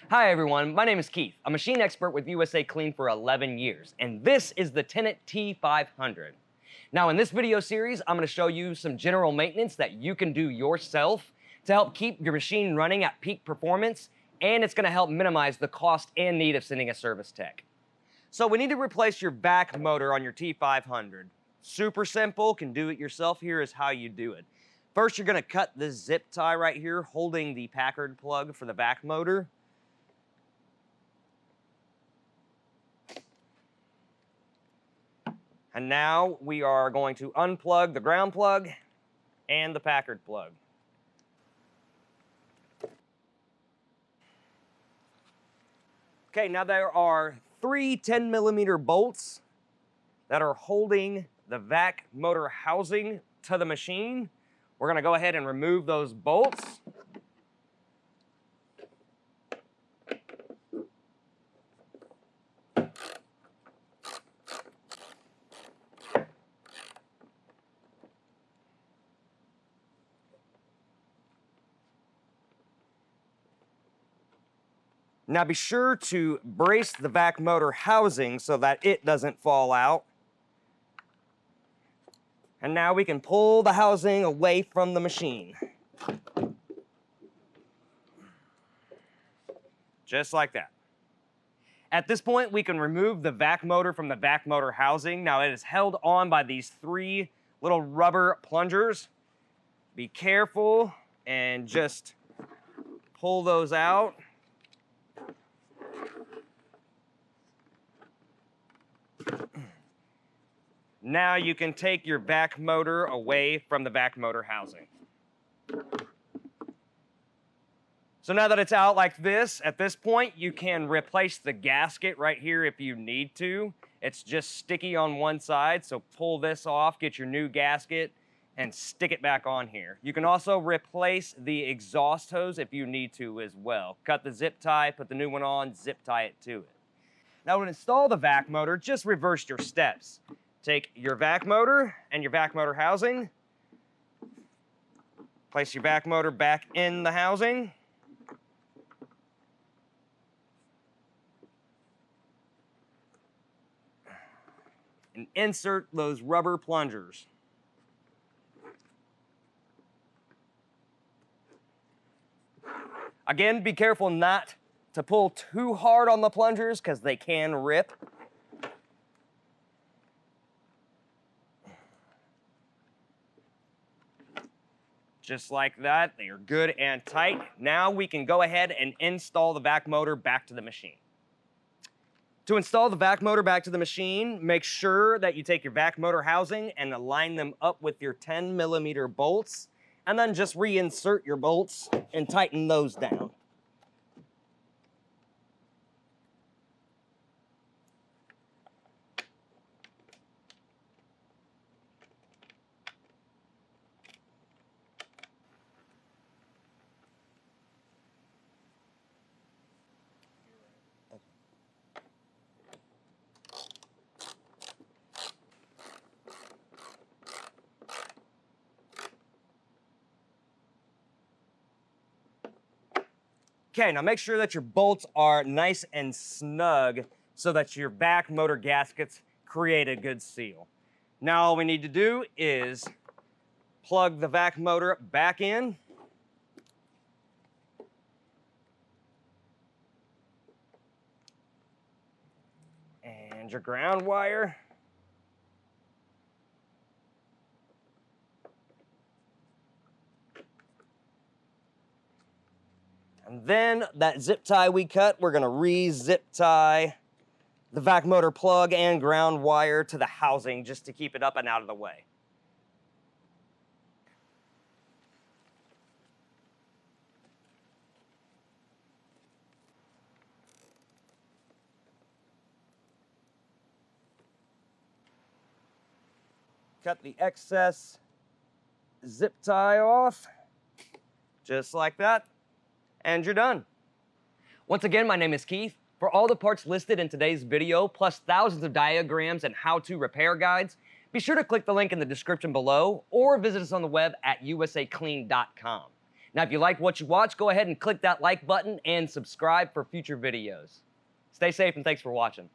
Hi everyone, my name is Keith. I'm a machine expert with USACLEAN for 11 years, and this is the Tennant T500. Now in this video series, I'm going to show you some general maintenance that you can do yourself to help keep your machine running at peak performance, and it's going to help minimize the cost and need of sending a service tech. So we need to replace your back motor on your T500. Super simple, can do it yourself. Here is how you do it. First, you're going to cut this zip tie right here holding the Packard plug for the back motor. And now we are going to unplug the ground plug and the Packard plug. Okay, now there are three 10mm bolts that are holding the vac motor housing to the machine. We're going to go ahead and remove those bolts. Now be sure to brace the vac motor housing so that it doesn't fall out. And now we can pull the housing away from the machine. Just like that. At this point, we can remove the vac motor from the vac motor housing. Now it is held on by these three little rubber plungers. Be careful and just pull those out. Now you can take your vac motor away from the vac motor housing. So now that it's out like this, at this point you can replace the gasket right here if you need to. It's just sticky on one side, so pull this off, get your new gasket, and stick it back on here. You can also replace the exhaust hose if you need to as well. Cut the zip tie, put the new one on, zip tie it to it. Now to install the vac motor, just reverse your steps. Take your vac motor and your vac motor housing. Place your vac motor back in the housing. And insert those rubber plungers. Again, be careful not to pull too hard on the plungers because they can rip. Just like that, they are good and tight. Now we can go ahead and install the vac motor back to the machine. To install the vac motor back to the machine, make sure that you take your vac motor housing and align them up with your 10mm bolts, and then just reinsert your bolts and tighten those down. Okay, now make sure that your bolts are nice and snug so that your vac motor gaskets create a good seal. Now all we need to do is plug the vac motor back in. And your ground wire. And then that zip tie we cut, we're gonna re-zip tie the vac motor plug and ground wire to the housing just to keep it up and out of the way. Cut the excess zip tie off, just like that. And you're done. Once again, my name is Keith. For all the parts listed in today's video, plus thousands of diagrams and how-to repair guides, be sure to click the link in the description below or visit us on the web at USACLEAN.com. Now, if you like what you watch, go ahead and click that like button and subscribe for future videos. Stay safe and thanks for watching.